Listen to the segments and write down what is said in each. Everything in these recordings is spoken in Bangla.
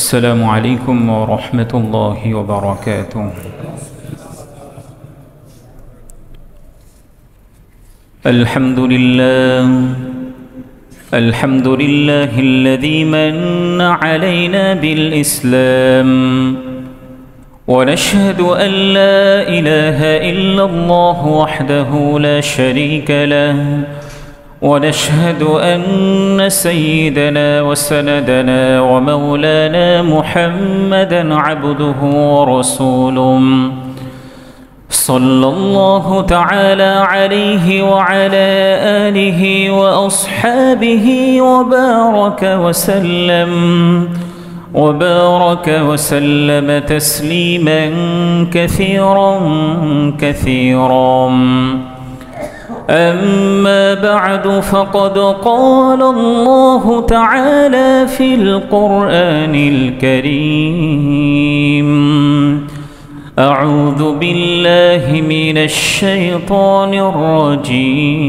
السلام عليكم ورحمة الله وبركاته. الحمد لله الذي من علينا بالإسلام، ونشهد أن لا إله إلا الله وحده لا شريك له، ونشهد أن سيدنا وسندنا ومولانا محمدا عبده ورسوله، صلى الله تعالى عليه وعلى آله وأصحابه وبارك وسلم تسليما كثيرا. أما بعد، فقد قال الله تعالى في القرآن الكريم: أعوذ بالله من الشيطان الرجيم،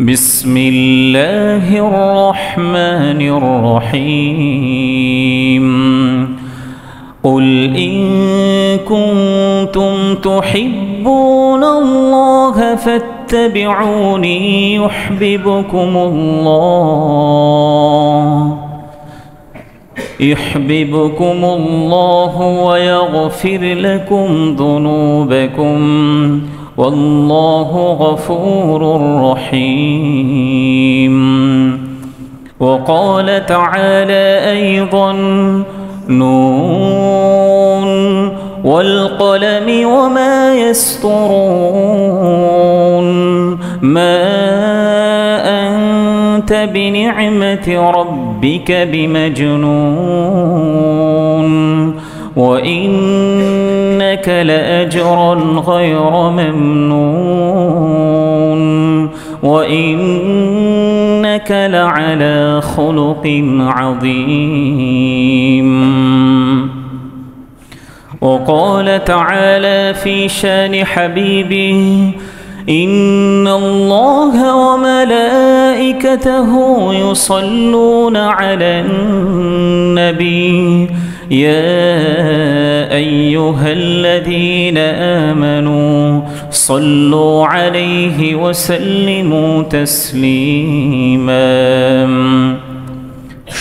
بسم الله الرحمن الرحيم. قل إن كنتم تحبون الله فاتبعوني يحببكم الله ويغفر لكم ذنوبكم، والله غفور رحيم. وقال تعالى أيضا: نون والقلم وما يسطرون، ما أنت بنعمة ربك بمجنون، وإنك لأجرا غير ممنون، وإنك لعلى خلق عظيم. وقال تعالى في شان حبيبه: إن الله وملائكته يصلون على النبي، يا أيها الذين آمنوا صلوا عليه وسلموا تسليما।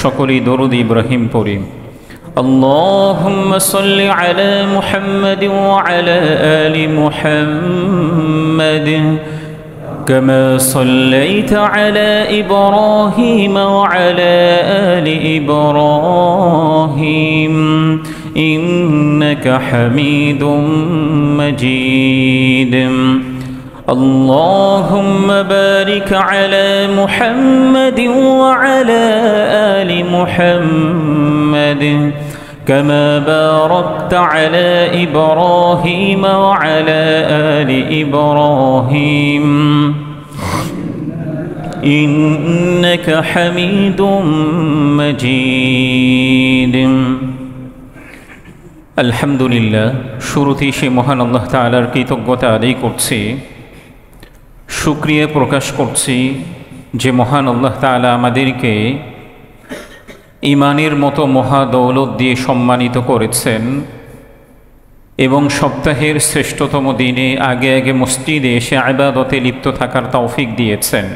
সকলে দরুদ ইব্রাহিম পড়ি। اللهم صل على محمد وعلى آل محمد كما صليت على إبراهيم وعلى آل إبراهيم إنك حميد مجيد. اللهم بارك على محمد وعلى آل محمد كما باركت على إبراهيم وعلى آل إبراهيم إنك حميد مجيد. আলহামদুলিল্লাহ, শুরুতেই সে মহান আল্লাহ তাআলার কৃতজ্ঞতা আদায় করছি, শুকরিয়া প্রকাশ করছি যে মহান আল্লাহ তাআলা আমাদেরকে ঈমানের মতো মহা দৌলত দিয়ে সম্মানিত করেছেন এবং সপ্তাহের শ্রেষ্ঠতম দিনে আগে আগে মসজিদে এসে ইবাদতে লিপ্ত থাকার তৌফিক দিয়েছেন।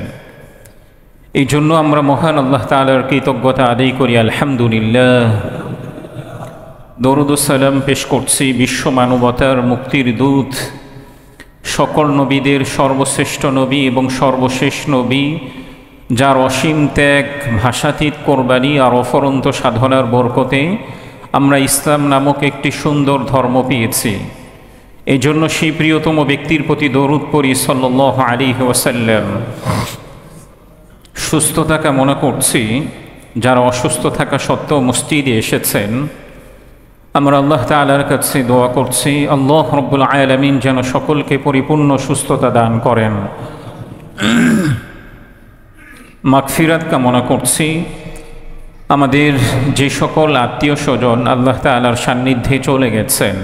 এই জন্য আমরা মহান আল্লাহ তাআলার কৃতজ্ঞতা আদায় করি, আলহামদুলিল্লাহ। দরুদ ও সালাম পেশ করছি বিশ্ব মানবতার মুক্তির দূত, সকল নবীদের সর্বশ্রেষ্ঠ নবী এবং সর্বশেষ নবী, যার অসীম ত্যাগ, ভাষাতীত কোরবানি আর অফরন্ত সাধনার বরকতে আমরা ইসলাম নামক একটি সুন্দর ধর্ম পেয়েছি। এই জন্য সেই প্রিয়তম ব্যক্তির প্রতি দরুদ পড়ি সাল্লাল্লাহু আলাইহি ওয়াসাল্লাম। সুস্থতা কামনা করছি যারা অসুস্থ থাকা সত্ত্বেও মসজিদে এসেছেন। আমরা আল্লাহ তাআলার কাছে দোয়া করছি, আল্লাহ রাব্বুল আলামিন যেন সকলকে পরিপূর্ণ সুস্থতা দান করেন। মাগফিরাত কামনা করছি আমাদের যে সকল আত্মীয় স্বজন আল্লাহ তাআলার সান্নিধ্যে চলে গেছেন,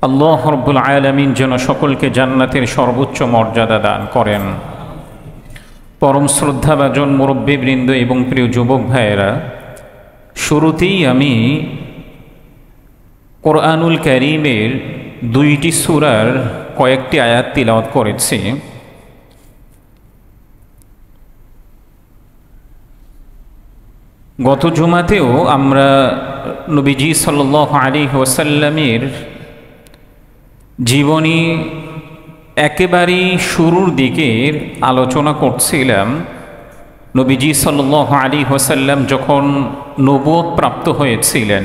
আল্লাহ রাব্বুল আলামিন যেন সকলকে জান্নাতের সর্বোচ্চ মর্যাদা দান করেন। পরম শ্রদ্ধাভাজন মুরব্বীবৃন্দ এবং প্রিয় যুবক ভাইয়েরা, শুরুতেই আমি কোরআনুল কারীমের 2টি সূরার কয়েকটি আয়াত তিলাওয়াত করেছি। গত জুমাতেও আমরা নবীজি সাল্লাল্লাহু আলাইহি ওয়াসাল্লামের জীবনী একেবারেই শুরুর দিকের আলোচনা করছিলাম। নবীজি সাল্লাল্লাহু আলাইহি ওয়াসাল্লাম যখন নবুয়ত প্রাপ্ত হয়েছিলেন,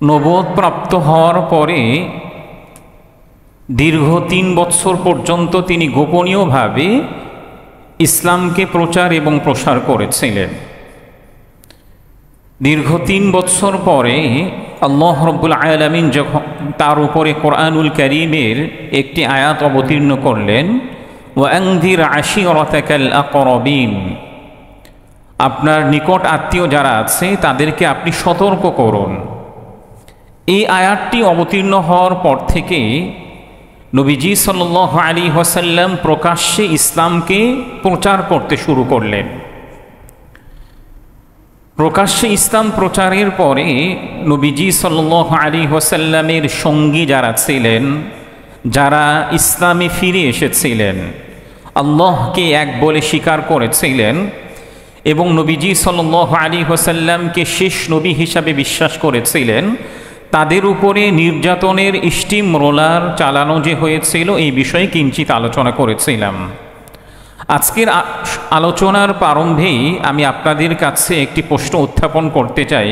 নবুয়ত প্রাপ্ত হওয়ার পরে দীর্ঘ 3 বছর পর্যন্ত তিনি গোপনীয়ভাবে ইসলামকে প্রচার এবং প্রসার করেছিলেন। দীর্ঘ 3 বছর পরে আল্লাহ রাব্বুল আলামিন যখন তার উপরে কোরআনুল কারীমের একটি আয়াত অবতীর্ণ করলেন, ওয়ানযির আশীরাতাকাল আকরাবিন, আপনার নিকট আত্মীয় যারা আছে তাদেরকে আপনি সতর্ক করুন। এই আয়াতটি অবতীর্ণ হওয়ার পর থেকে নবীজি সাল্লাল্লাহু আলাইহি ওয়াসাল্লাম প্রকাশ্যে ইসলামকে প্রচার করতে শুরু করলেন। প্রকাশ্যে ইসলাম প্রচারের পরে নবীজি সাল্লাল্লাহু আলাইহি ওয়াসাল্লামের সঙ্গী যারা ছিলেন, যারা ইসলামে ফিরে এসেছিলেন, আল্লাহকে এক বলে স্বীকার করেছিলেন এবং নবীজি সাল্লাল্লাহু আলাইহি ওয়াসাল্লামকে শেষ নবী হিসাবে বিশ্বাস করেছিলেন, তাদের উপরে নির্যাতনের স্টিম রোলার চালানো যে হয়েছিল এই বিষয়ে কিঞ্চিত আলোচনা করেছিলাম। আজকের আলোচনার প্রারম্ভেই আমি আপনাদের কাছে একটি প্রশ্ন উত্থাপন করতে চাই।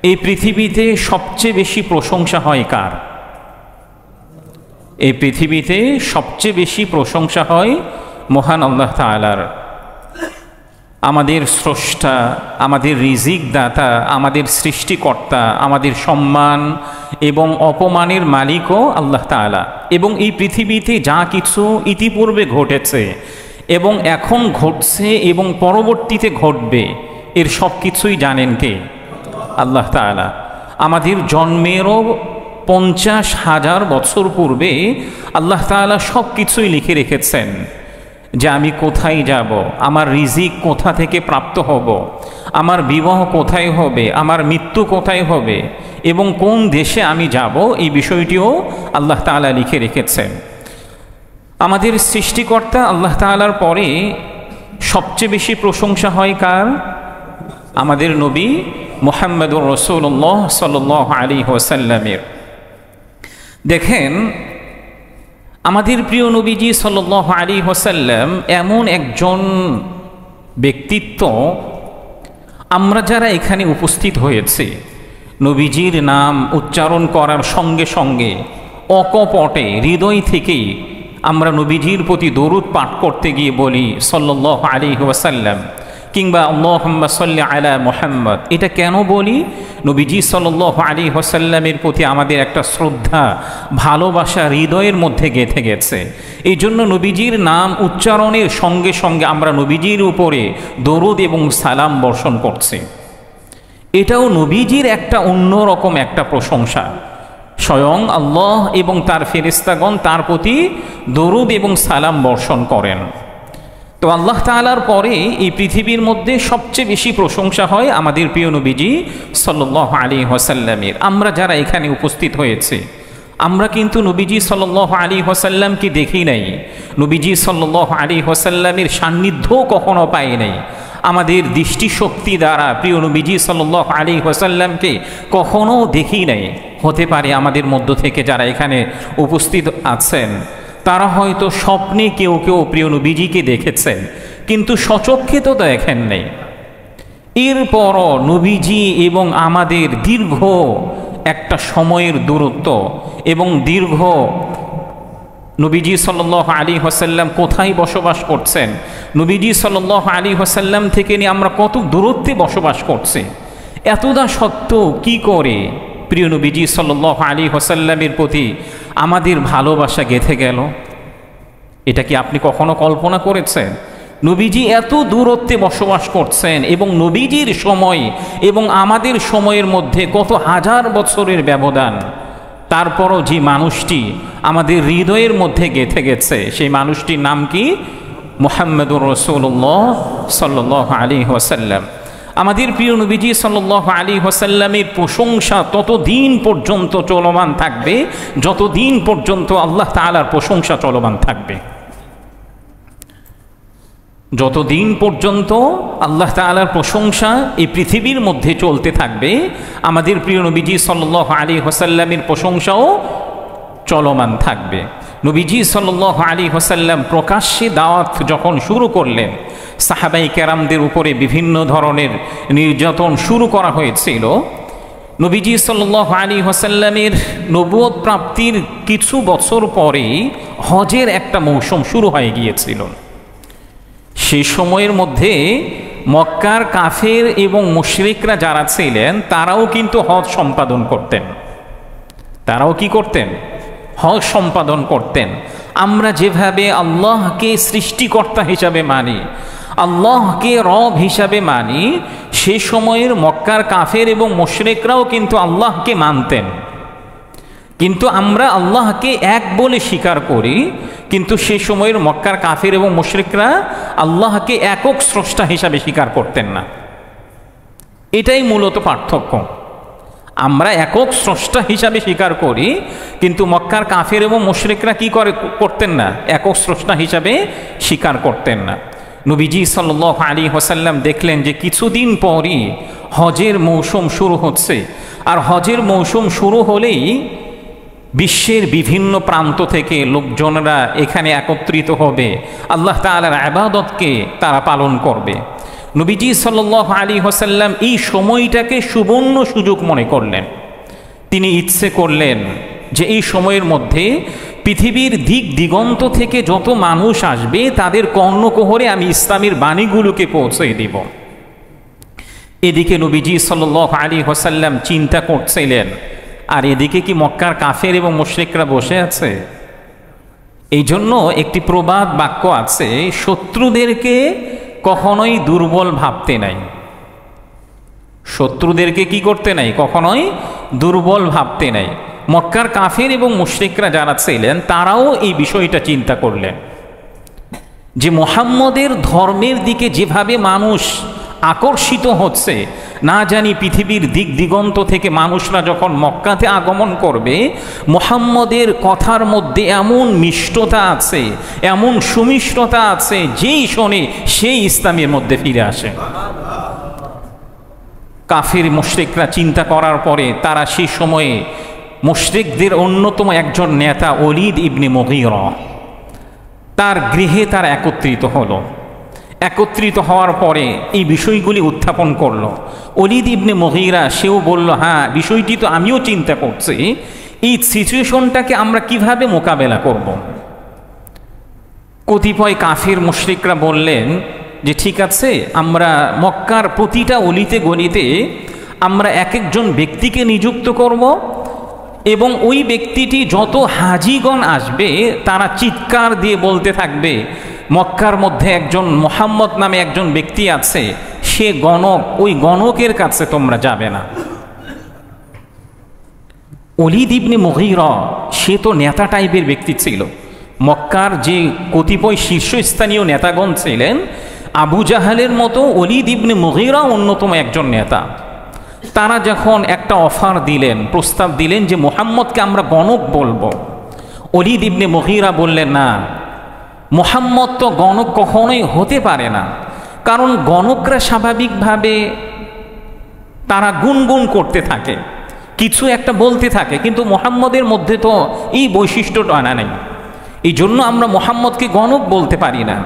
এই পৃথিবীতে সবচেয়ে বেশি প্রশংসা হয় কার? এই পৃথিবীতে সবচেয়ে বেশি প্রশংসা হয় মহান আল্লাহ তাআলার। আমাদের স্রষ্টা, আমাদের রিজিক দাতা, আমাদের সৃষ্টিকর্তা, আমাদের সম্মান এবং অপমানের মালিকও আল্লাহ তাআলা। এবং এই পৃথিবীতে যা কিছু ইতিপূর্বে ঘটেছে এবং এখন ঘটছে এবং পরবর্তীতে ঘটবে, এর সব কিছুই জানেন কে? আল্লাহ তাআলা। আমাদের জন্মেরও 50,000 বছর পূর্বে আল্লাহ তাআলা সব কিছুই লিখে রেখেছেন, যে আমি কোথায় যাব, আমার রিজিক কোথা থেকে প্রাপ্ত হব, আমার বিবাহ কোথায় হবে, আমার মৃত্যু কোথায় হবে এবং কোন দেশে আমি যাব, এই বিষয়টিও আল্লাহ তাআলা লিখে রেখেছেন। আমাদের সৃষ্টিকর্তা আল্লাহ তাআলার পরে সবচেয়ে বেশি প্রশংসা হয় কার? আমাদের নবী মুহাম্মদুর রাসূলুল্লাহ সাল্লাল্লাহু আলাইহি ওয়াসাল্লামের। দেখেন, আমাদের প্রিয় নবীজি সাল্লাল্লাহু আলাইহি ওয়াসাল্লাম এমন একজন ব্যক্তিত্ব, আমরা যারা এখানে উপস্থিত হয়েছে নবীজির নাম উচ্চারণ করার সঙ্গে সঙ্গে অকপটে হৃদয় থেকেই আমরা নবীজির প্রতি দরুদ পাঠ করতে গিয়ে বলি সাল্লাল্লাহু আলাইহি ওয়াসাল্লাম কিংবা আল্লাহুম্মা সাল্লি আলা মুহাম্মদ। এটা কেন বলি? নবীজি সাল্লাল্লাহু আলাইহি ওয়াসাল্লামের প্রতি আমাদের একটা শ্রদ্ধা, ভালোবাসা হৃদয়ের মধ্যে গেঁথে গেছে। এই জন্য নবীজির নাম উচ্চারণের সঙ্গে সঙ্গে আমরা নবীজির উপরে দরুদ এবং সালাম বর্ষণ করছি। এটাও নবীজির একটা অন্যরকম একটা প্রশংসা। স্বয়ং আল্লাহ এবং তার ফেরেশতাগণ তার প্রতি দরুদ এবং সালাম বর্ষণ করেন। তো আল্লাহ তাআলার পরে এই পৃথিবীর মধ্যে সবচেয়ে বেশি প্রশংসা হয় আমাদের প্রিয় নবীজি সাল্লাল্লাহু আলাইহি ওয়াসাল্লামের। আমরা যারা এখানে উপস্থিত হয়েছে, আমরা কিন্তু নবীজি সাল্লাল্লাহু আলাইহি ওয়াসাল্লামকে দেখি নাই, নবীজি সাল্লাল্লাহু আলাইহি ওয়াসাল্লামের সান্নিধ্যও কখনো পাই নাই। আমাদের দৃষ্টিশক্তি দ্বারা প্রিয় নবীজি সাল্লাল্লাহু আলাইহি ওয়াসাল্লামকে কখনো দেখি নাই। হতে পারে আমাদের মধ্য থেকে যারা এখানে উপস্থিত আছেন তারা হয়তো স্বপ্নে কেউ কেউ প্রিয় নবীজিকে দেখেছেন, কিন্তু সচক্ষে তো দেখেন নাই। এরপরও নবীজি এবং আমাদের দীর্ঘ একটা সময়ের দূরত্ব এবং দীর্ঘ নবীজি সাল্লাল্লাহু আলাইহি ওয়াসাল্লাম কোথায় বসবাস করছেন, নবীজি সাল্লাল্লাহু আলাইহি ওয়াসাল্লাম থেকে নিয়ে আমরা কত দূরত্বে বসবাস করছি, এতটা সত্ত্বেও কি করে প্রিয় নবীজি সাল্লাল্লাহু আলাইহি ওয়াসাল্লামের প্রতি আমাদের ভালোবাসা গেঁথে গেল? এটা কি আপনি কখনো কল্পনা করেছেন? নবীজি এত দূরত্বে বসবাস করছেন এবং নবীজির সময় এবং আমাদের সময়ের মধ্যে কত হাজার বছরের ব্যবধান, তারপরও যে মানুষটি আমাদের হৃদয়ের মধ্যে গেঁথে গেছে সেই মানুষটির নাম কি? মুহাম্মদুর রাসূলুল্লাহ সাল্লাল্লাহু আলাইহি ওয়াসাল্লাম। আমাদের প্রিয় নবীজি সাল্লাল্লাহু আলাইহি ওয়াসাল্লামের প্রশংসা ততদিন পর্যন্ত চলমান থাকবে যতদিন পর্যন্ত আল্লাহ তাআলার প্রশংসা চলমান থাকবে। যতদিন পর্যন্ত আল্লাহ তাআলার প্রশংসা এই পৃথিবীর মধ্যে চলতে থাকবে, আমাদের প্রিয় নবীজি সাল্লাল্লাহু আলাইহি ওয়াসাল্লামের প্রশংসাও চলমান থাকবে। নবীজি সাল্লাল্লাহু আলাইহি ওয়াসাল্লাম প্রকাশ্যে দাওয়াত যখন শুরু করলেন, সাহাবাই কেরামদের উপরে বিভিন্ন ধরনের নির্যাতন শুরু করা হয়েছিল। নবীজি সাল্লাল্লাহু আলাইহি ওয়াসাল্লামের নবুয়ত প্রাপ্তির কিছু বছর পরেই হজের একটা মৌসুম শুরু হয়ে গিয়েছিল। সেই সময়ের মধ্যে মক্কার কাফের এবং মুশরিকরা যারা ছিলেন তারাও কিন্তু হজ সম্পাদন করতেন। তারাও কি করতেন? হজ সম্পাদন করতেন। আমরা যেভাবে আল্লাহকে সৃষ্টিকর্তা হিসাবে মানি, আল্লাহকে রব হিসাবে মানি, সে সময়ের মক্কার কাফের এবং মুশরিকরাও কিন্তু আল্লাহকে মানতেন। কিন্তু আমরা আল্লাহকে এক বলে স্বীকার করি, কিন্তু সে সময়ের মক্কার কাফের এবং মুশরিকরা আল্লাহকে একক স্রষ্টা হিসাবে স্বীকার করতেন না। এটাই মূলত পার্থক্য। আমরা একক স্রষ্টা হিসাবে স্বীকার করি, কিন্তু মক্কার কাফের এবং মুশরিকরা কি করতেন না? একক স্রষ্টা হিসাবে স্বীকার করতেন না। নবীজি সাল্লাল্লাহু আলাইহি ওয়াসাল্লাম দেখলেন যে কিছুদিন পরই হজের মৌসুম শুরু হচ্ছে, আর হজের মৌসুম শুরু হলেই বিশ্বের বিভিন্ন প্রান্ত থেকে লোকজনরা এখানে একত্রিত হবে, আল্লাহ তাআলার ইবাদতকে তারা পালন করবে। নবীজি সাল্লাল্লাহু আলাইহি ওয়াসাল্লাম এই সময়টাকে সুবর্ণ সুযোগ মনে করলেন। তিনি ইচ্ছে করলেন যে এই সময়ের মধ্যে পৃথিবীর দিক দিগন্ত থেকে যত মানুষ আসবে তাদের কর্ণকুহরে আমি ইসলামের বাণীগুলোকে পৌঁছে দিব। এদিকে নবীজি সাল্লাল্লাহু আলাইহি ওয়াসাল্লাম চিন্তা করছিলেন, আর এদিকে কি মক্কার কাফের এবং মুশরিকরা বসে আছে? এই জন্য একটি প্রবাদ বাক্য আছে, শত্রুদেরকে কখনোই দুর্বল ভাবতে নাই। শত্রুদেরকে কি করতে নাই? কখনোই দুর্বল ভাবতে নাই। মক্কার কাফের এবং মুশরিকরা যারা ছিলেন তারাও এই বিষয়টা চিন্তা করলেন যে মুহাম্মদের ধর্মের দিকে যেভাবে মানুষ আকর্ষিত হচ্ছে, না জানি পৃথিবীর দিক দিগন্ত থেকে মানুষরা যখন মক্কাতে আগমন করবে, মুহাম্মদের কথার মধ্যে এমন মিষ্টতা আছে, এমন সুমিষ্টতা আছে, যেই শোনে সেই ইসলামের মধ্যে ফিরে আসে। কাফের মুশরিকরা চিন্তা করার পরে তারা সেই সময়ে মুশরিকদের অন্যতম একজন নেতা ওলীদ ইবনে মুগীরা, তার গৃহে তারা একত্রিত হলো। একত্রিত হওয়ার পরে এই বিষয়গুলি উত্থাপন করলো। ওলীদ ইবনে মুগীরা সেও বলল, হ্যাঁ বিষয়টি তো আমিও চিন্তা করছি, এই সিচুয়েশনটাকে আমরা কিভাবে মোকাবেলা করব। কতিপয় কাফির মুশরিকরা বললেন যে ঠিক আছে, আমরা মক্কার প্রতিটা অলিতে গলিতে আমরা এক একজন ব্যক্তিকে নিযুক্ত করব, এবং ওই ব্যক্তিটি যত হাজিগণ আসবে তারা চিৎকার দিয়ে বলতে থাকবে, মক্কার মধ্যে একজন মুহাম্মদ নামে একজন ব্যক্তি আছে, সে গণক, ওই গণকের কাছে তোমরা যাবে না। ওলীদ ইবনে মুগীরা সে তো নেতা টাইপের ব্যক্তি ছিল। মক্কার যে কতিপয় শীর্ষস্থানীয় নেতাগণ ছিলেন, আবু জাহালের মতো ওলীদ ইবনে মুগীরা অন্যতম একজন নেতা। তারা যখন একটা অফার দিলেন, প্রস্তাব দিলেন যে মুহাম্মদকে আমরা গণক বলবো, ওলীদ ইবনে মুগীরা বললেন, না, মুহাম্মদ তো গণক কখনোই হতে পারে না, কারণ গণকরা স্বাভাবিকভাবে তারা গুনগুন করতে থাকে, কিছু একটা বলতে থাকে, কিন্তু মুহাম্মদের মধ্যে তো এই বৈশিষ্ট্যটা আনা নেই, এই জন্য আমরা মুহাম্মদকে গণক বলতে পারি না।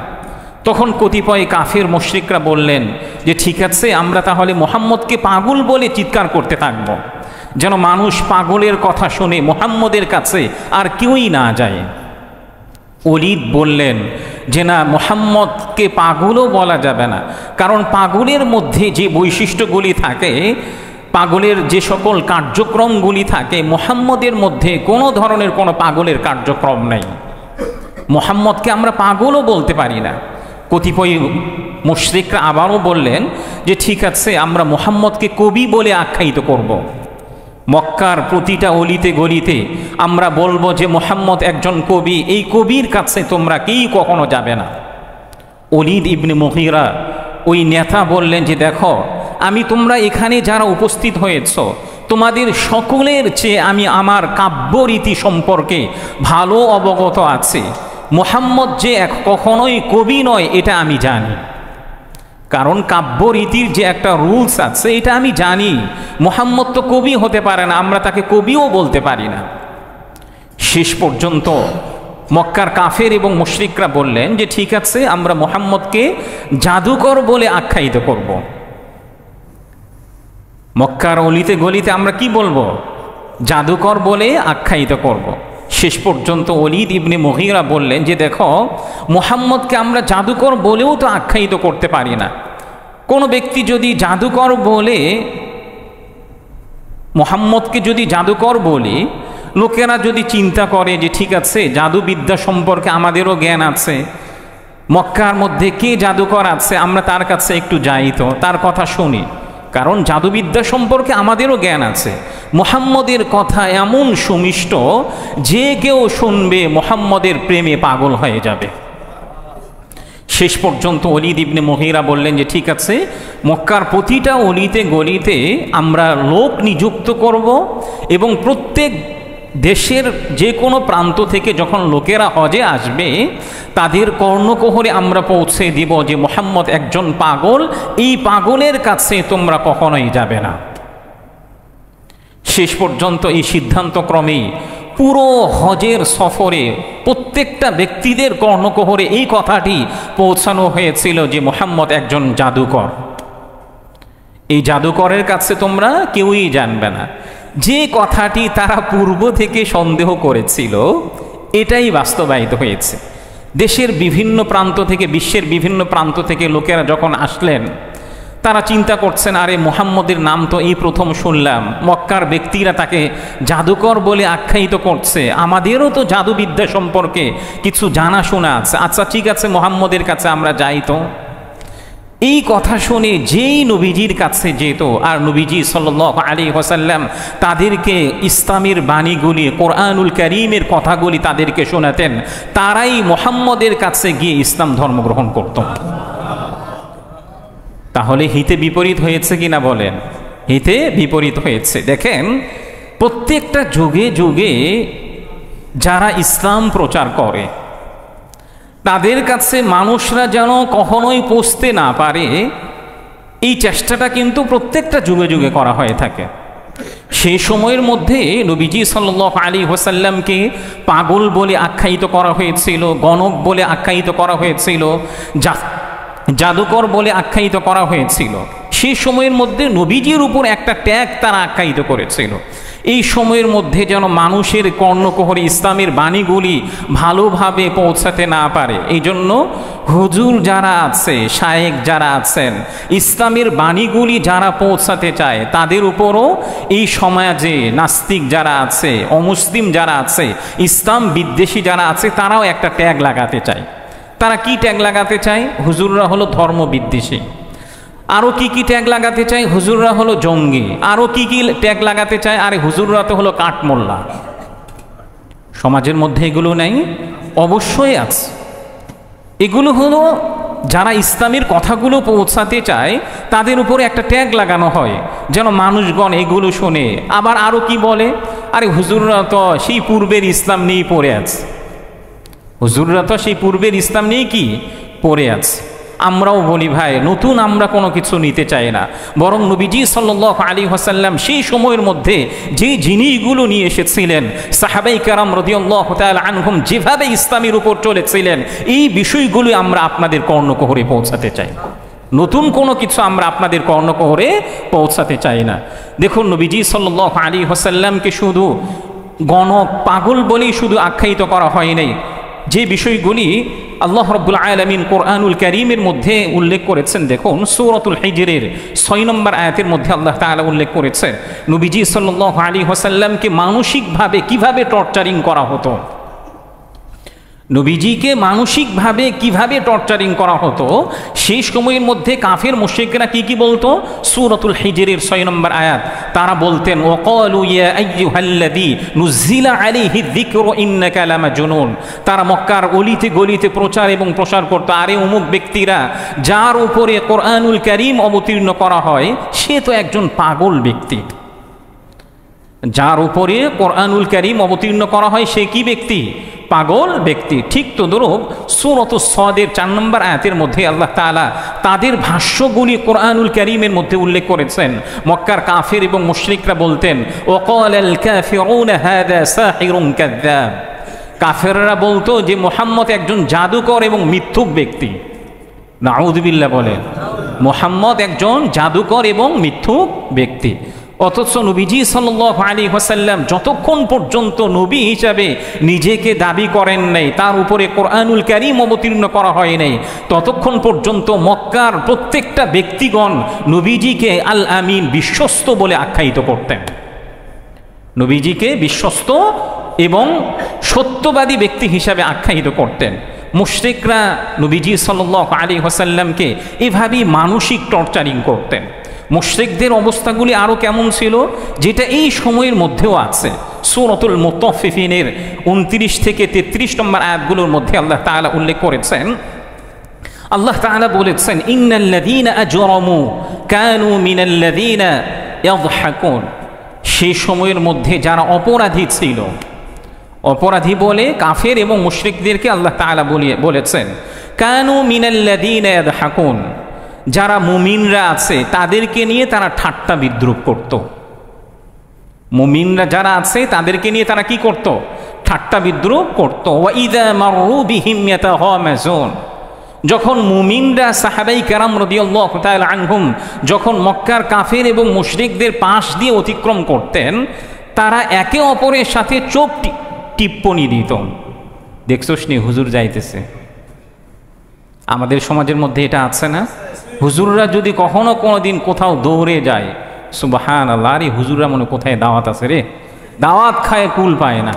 তখন কতিপয় কাফের মুশরিকরা বললেন যে ঠিক আছে, আমরা তাহলে মুহাম্মদকে পাগল বলে চিৎকার করতে থাকব, যেন মানুষ পাগলের কথা শুনে মুহাম্মদের কাছে আর কেউই না যায়। ওলীদ বললেন যে না, মুহাম্মদকে পাগলও বলা যাবে না, কারণ পাগলের মধ্যে যে বৈশিষ্ট্যগুলি থাকে, পাগলের যে সকল কার্যক্রমগুলি থাকে, মুহাম্মদের মধ্যে কোনো ধরনের কোনো পাগলের কার্যক্রম নেই। মুহাম্মদকে আমরা পাগলও বলতে পারি না। কতিপয় মুশরিকরা আবারও বললেন যে ঠিক আছে, আমরা মুহাম্মদকে কবি বলে আখ্যায়িত করব। মক্কার প্রতিটা অলিতে গলিতে আমরা বলবো যে মুহাম্মদ একজন কবি, এই কবির কাছে তোমরা কেউ কখনো যাবে না। ওলীদ ইবনে মুগীরা ওই নেতা বললেন যে দেখো, আমি তোমরা এখানে যারা উপস্থিত হয়েছ তোমাদের সকলের চেয়ে আমি আমার কাব্যরীতি সম্পর্কে ভালো অবগত আছি। মুহাম্মদ যে কখনোই কবি নয় এটা আমি জানি, কারণ কাব্যরীতির যে একটা রুলস আছে এটা আমি জানি। মুহাম্মদ তো কবি হতে পারে না, আমরা তাকে কবিও বলতে পারি না। শেষ পর্যন্ত মক্কার কাফের এবং মুশরিকরা বললেন যে ঠিক আছে, আমরা মুহাম্মদকে জাদুকর বলে আখ্যায়িত করব। মক্কার অলিতে গলিতে আমরা কি বলবো? জাদুকর বলে আখ্যায়িত করব। শেষ পর্যন্ত ওলীদ ইবনে মুগীরা বললেন যে দেখো, মুহাম্মদকে আমরা জাদুকর বলেও তো আখ্যায়িত করতে পারি না। কোনো ব্যক্তি যদি জাদুকর বলে, মুহাম্মদকে যদি জাদুকর বলি, লোকেরা যদি চিন্তা করে যে ঠিক আছে, জাদুবিদ্যা সম্পর্কে আমাদেরও জ্ঞান আছে, মক্কার মধ্যে কে জাদুকর আছে আমরা তার কাছে একটু যাই তো, তার কথা শুনি, কারণ জাদুবিদ্যা সম্পর্কে আমাদেরও জ্ঞান আছে। মুহাম্মদের কথা এমন সুমিষ্ট যে কেউ শুনবে মুহাম্মদের প্রেমে পাগল হয়ে যাবে। শেষ পর্যন্ত ওলীদ ইবনে মুগীরা বললেন যে ঠিক আছে, মক্কার প্রতিটা অলিতে গলিতে আমরা লোক নিযুক্ত করব এবং প্রত্যেক দেশের যে কোনো প্রান্ত থেকে যখন লোকেরা হজে আসবে তাদের কর্ণকুহরে আমরা পৌঁছে দিব যে মুহাম্মদ একজন পাগল, এই পাগলের কাছে তোমরা কখনোই যাবে না। শেষ পর্যন্ত এই সিদ্ধান্তক্রমেই পুরো হজের সফরে প্রত্যেকটা ব্যক্তিদের কর্ণকুহরে এই কথাটি পৌঁছানো হয়েছিল যে মুহাম্মদ একজন জাদুকর। এই জাদুকরের কাছে তোমরা কেউই জানবে না। যে কথাটি তারা পূর্ব থেকে সন্দেহ করেছিল এটাই বাস্তবায়িত হয়েছে। দেশের বিভিন্ন প্রান্ত থেকে, বিশ্বের বিভিন্ন প্রান্ত থেকে লোকেরা যখন আসলেন, তারা চিন্তা করছেন আরে মুহাম্মদের নাম তো এই প্রথম শুনলাম, মক্কার ব্যক্তিরা তাকে জাদুকর বলে আখ্যায়িত করছে, আমাদেরও তো জাদুবিদ্যা সম্পর্কে কিছু জানাশোনা আছে, আচ্ছা ঠিক আছে মুহাম্মদের কাছে আমরা যাই তো। এই কথা শুনে যেই নবীজির কাছে যেত আর নবীজি সাল্লাল্লাহু আলাইহি ওয়াসাল্লাম তাদেরকে ইসলামের বাণীগুলি, কোরআনুল কারীমের কথাগুলি তাদেরকে শোনাতেন, তারাই মুহাম্মদের কাছে গিয়ে ইসলাম ধর্ম গ্রহণ করত। তাহলে হিতে বিপরীত হয়েছে কিনা বলেন? হিতে বিপরীত হয়েছে। দেখেন, প্রত্যেকটা যুগে যুগে যারা ইসলাম প্রচার করে তাদের কাছে মানুষরা যেন কখনোই পৌঁছতে না পারে, এই চেষ্টাটা কিন্তু প্রত্যেকটা যুগে যুগে করা হয়ে থাকে। সেই সময়ের মধ্যে নবীজি সাল্লাল্লাহু আলাইহি ওয়াসাল্লামকে পাগল বলে আখ্যায়িত করা হয়েছিল, গণক বলে আখ্যায়িত করা হয়েছিল, জাদুকর বলে আখ্যায়িত করা হয়েছিল। সেই সময়ের মধ্যে নবীজির উপর একটা ট্যাগ তারা আখ্যায়িত করেছিল। এই সময়ের মধ্যে যেন মানুষের কর্ণকুহরে ইসলামের বাণীগুলি ভালোভাবে পৌঁছাতে না পারে, এই জন্য হুজুর যারা আছে, শায়েখ যারা আছেন, ইসলামের বাণীগুলি যারা পৌঁছাতে চায় তাদের উপরও এই সমাজে নাস্তিক যারা আছে, অমুসলিম যারা আছে, ইসলাম বিদ্বেষী যারা আছে, তারাও একটা ট্যাগ লাগাতে চায়। তারা কি ট্যাগ লাগাতে চায়? হুজুররা হলো ধর্ম বিদ্বেষী। আরও কি কি ট্যাগ লাগাতে চায়? হুজুররা হলো জঙ্গি। আরও কি কি ট্যাগ লাগাতে চায়? আরে হুজুররা তো হলো কাঠমোল্লা। সমাজের মধ্যে এগুলো নেই? অবশ্যই আছে। এগুলো হলো যারা ইসলামের কথাগুলো পৌঁছাতে চায় তাদের উপরে একটা ট্যাগ লাগানো হয় যেন মানুষগণ এগুলো শোনে। আবার আরও কি বলে? আরে হুজুররা তো সেই পূর্বের ইসলাম নিয়েই পড়ে আছে, হুজুররা তো সেই পূর্বের ইসলাম নিয়ে কি পড়ে আছে। আমরাও বলি ভাই, নতুন আমরা কোনো কিছু নিতে চাই না, বরং নবীজি সাল্লাল্লাহু আলাইহি ওয়াসাল্লাম সেই সময়ের মধ্যে যে জিনিসগুলো নিয়ে এসেছিলেন, সাহাবায়ে কেরাম রাদিয়াল্লাহু তাআলা আনহুম যেভাবে ইসলামের উপর চলেছিলেন, এই বিষয়গুলো আমরা আপনাদের কর্ণকুহরে পৌঁছাতে চাই। নতুন কোনো কিছু আমরা আপনাদের কর্ণকুহরে পৌঁছাতে চাই না। দেখুন, নবীজি সাল্লাল্লাহু আলাইহি ওয়াসাল্লামকে শুধু গণক, পাগল বলেই শুধু আখ্যায়িত করা হয় নাই। যে বিষয়গুলি আল্লাহ রাব্বুল আলামিন কোরআনুল কারীমের মধ্যে উল্লেখ করেছেন, দেখুন সূরাতুল হিজরের 6 নম্বর আয়াতের মধ্যে আল্লাহ তাআলা উল্লেখ করেছেন নবীজি সাল্লাল্লাহু আলাইহি ওয়াসাল্লামকে মানসিকভাবে কিভাবে টর্চারিং করা হতো। নবীজিকে মানসিকভাবে কিভাবে টর্চারিং করা হতো সেই সময়ের মধ্যে কাফের মুশরিকরা কি বলতো? সূরাতুল হিজরের 6 নম্বর আয়াত, তারা বলতেন ওয়াকালু ইয়া আইয়ুহাল্লাযী নুযিলা আলাইহি যিকরু ইন্নাকা লামাজনুন। তারা মক্কার অলিতে গলিতে প্রচার এবং প্রসার করতো, আরে অমুক ব্যক্তিরা যার উপরে কোরআনুল কারীম অবতীর্ণ করা হয় সে তো একজন পাগল ব্যক্তি। যার উপরে কোরআনুল কারীম অবতীর্ণ করা হয় সে কি ব্যক্তি? পাগল ব্যক্তি। ঠিক তদ্রূপ সূরাতুস সাদের 4 নম্বর আয়াতের মধ্যে আল্লাহ তাআলা তাদের ভাষ্যগুলি কোরআনুল কারীমের মধ্যে উল্লেখ করেছেন। মক্কার কাফের এবং মুশরিকরা বলতেন ওয়াকালাল কাফিরুনা হাযা সাহিরুন কাযযাব। কাফেররা বলতো যে মুহাম্মদ একজন জাদুকর এবং মিথ্যুক ব্যক্তি। নাউযুবিল্লাহ বলেন, মুহাম্মদ একজন জাদুকর এবং মিথ্যুক ব্যক্তি। অথচ নবীজি সাল্লাল্লাহু আলাইহি ওয়াসাল্লাম যতক্ষণ পর্যন্ত নবী হিসাবে নিজেকে দাবি করেন নাই, তার উপরে কোরআনুল কারীম অবতীর্ণ করা হয় নাই, ততক্ষণ পর্যন্ত মক্কার প্রত্যেকটা ব্যক্তিগণ নবীজিকে আল আমিন, বিশ্বস্ত বলে আখ্যায়িত করতেন। নবীজিকে বিশ্বস্ত এবং সত্যবাদী ব্যক্তি হিসাবে আখ্যায়িত করতেন। মুশরিকরা নবীজি সাল্লাল্লাহু আলাইহি ওয়াসাল্লামকে এভাবেই মানসিক টর্চারিং করতেন। মুশরিকদের অবস্থাগুলি আরও কেমন ছিল, যেটা এই সময়ের মধ্যেও আছে। সূরাতুল মুতাফফিফিনের 29 থেকে 33 নম্বর আয়াতগুলোর মধ্যে আল্লাহ তাআলা উল্লেখ করেছেন, আল্লাহ তাআলা বলেছেন ইন্নাল্লাযীনা আজরামু কানু মিনাল্লাযীনা ইয়াযহাকুন। সেই সময়ের মধ্যে যারা অপরাধী ছিল, অপরাধী বলে কাফের এবং মুশরিকদেরকে আল্লাহ তাআলা বলেছেন কানু মিনাল্লাযীনা ইয়াযহাকুন। যারা মুমিনরা আছে তাদেরকে নিয়ে তারা ঠাট্টা বিদ্রূপ করত। মুমিনরা যারা আছে তাদেরকে নিয়ে তারা কি করত? ঠাট্টা বিদ্রূপ করত। ওয়া ইযা মাররু বিহিম ইয়াতাগামাজুন। যখন মুমিনরা সাহাবাই কেরাম রাদিয়াল্লাহু তাআলা আনহুম যখন মক্কার কাফের এবং মুশরিকদের পাশ দিয়ে অতিক্রম করতেন, তারা একে অপরের সাথে চোখ টিপ্পনি দিত। দেখছোস নি হুজুর যাইতেছে। আমাদের সমাজের মধ্যে এটা আছে না? হুজুররা যদি কখনো কোনোদিন কোথাও দৌড়ে যায়, সুবহানাল্লাহ, আরে হুজুররা মনে কোথায় দাওয়াত আছে রে, দাওয়াত খায় কুল পায় না।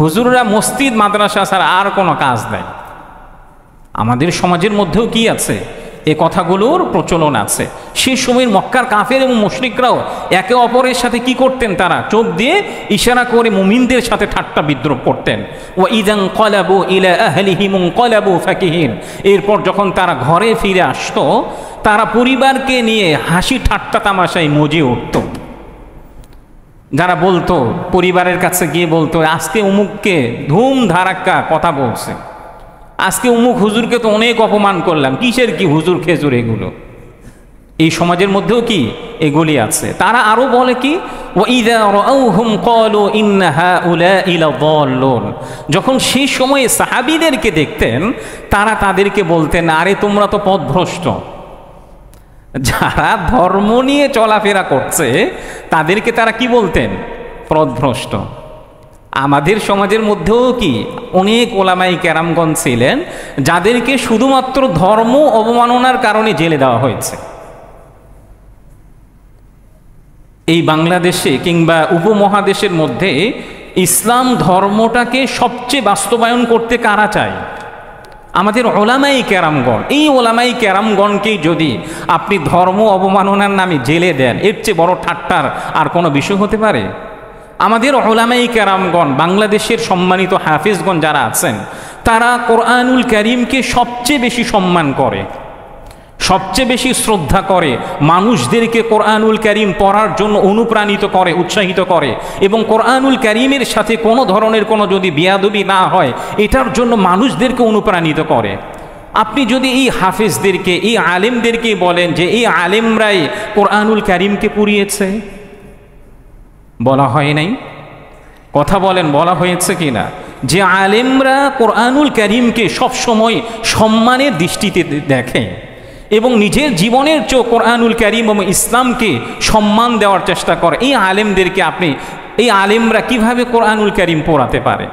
হুজুররা মসজিদ মাদ্রাসা ছাড়া আর কোনো কাজ দেয়। আমাদের সমাজের মধ্যেও কি আছে? এই কথাগুলোর প্রচলন আছে। সেই সময়ের মক্কার কাফের এবং মুশরিকরাও একে অপরের সাথে কি করতেন? তারা চোখ দিয়ে ইশারা করে মুমিনদের সাথে ঠাট্টা বিদ্রূপ করতেন। ওয়া ইযান ক্বালাবু ইলা আহলিহিম ক্বালাবু ফাকিহিন। এরপর যখন তারা ঘরে ফিরে আসতো, তারা পরিবারকে নিয়ে হাসি ঠাট্টা তামাশায় মজে উঠত। যারা বলতো, পরিবারের কাছে গিয়ে বলতো আজকে অমুককে ধুম ধারাক্কা কথা বলছে, আজকে অমুক হুজুরকে তো অনেক অপমান করলাম, কিসের কি হুজুর খেজুর এগুলো। এই সমাজের মধ্যেও কি এগুলি আছে। তারা আরো বলে কি ওয়াইযা রাআউহুম ক্বালু ইন্না হাউলাঈ লাযাল্লুন। যখন সেই সময়ে সাহাবীদেরকে দেখতেন, তারা তাদেরকে বলতেন আরে তোমরা তো পথভ্রষ্ট। যারা ধর্ম নিয়ে চলাফেরা করছে তাদেরকে তারা কি বলতেন? পথভ্রষ্ট। আমাদের সমাজের মধ্যেও কি অনেক ওলামাই কেরামগণ ছিলেন যাদেরকে শুধুমাত্র ধর্ম অবমাননার কারণে জেলে দেওয়া হয়েছে। এই বাংলাদেশে কিংবা উপমহাদেশের মধ্যে ইসলাম ধর্মটাকে সবচেয়ে বাস্তবায়ন করতে কারা চায়? আমাদের ওলামাই কেরামগণ। এই ওলামাই কেরামগণকেই যদি আপনি ধর্ম অবমাননার নামে জেলে দেন, এর চেয়ে বড় ঠাট্টার আর কোনো বিষয় হতে পারে? আমাদের উলামায়ে কেরামগণ, বাংলাদেশের সম্মানিত হাফেজগণ যারা আছেন, তারা কোরআনুল কারীমকে সবচেয়ে বেশি সম্মান করে, সবচেয়ে বেশি শ্রদ্ধা করে, মানুষদেরকে কোরআনুল কারীম পড়ার জন্য অনুপ্রাণিত করে, উৎসাহিত করে, এবং কোরআনুল কারীমের সাথে কোনো ধরনের কোনো যদি বেয়াদবি না হয় এটার জন্য মানুষদেরকে অনুপ্রাণিত করে। আপনি যদি এই হাফেজদেরকে, এই আলেমদেরকে বলেন যে এই আলেমরাই কোরআনুল কারীমকে পুড়িয়েছে, বলা হয় নাই? কথা বলেন, বলা হয়েছে কিনা? যে আলেমরা কোরআনুল কারীমকে সবসময় সম্মানের দৃষ্টিতে দেখে এবং নিজের জীবনের চেয়ে কোরআনুল কারীম এবং ইসলামকে সম্মান দেওয়ার চেষ্টা করে, এই আলেমদেরকে আপনি, এই আলেমরা কিভাবে কোরআনুল কারীম পড়াতে পারে?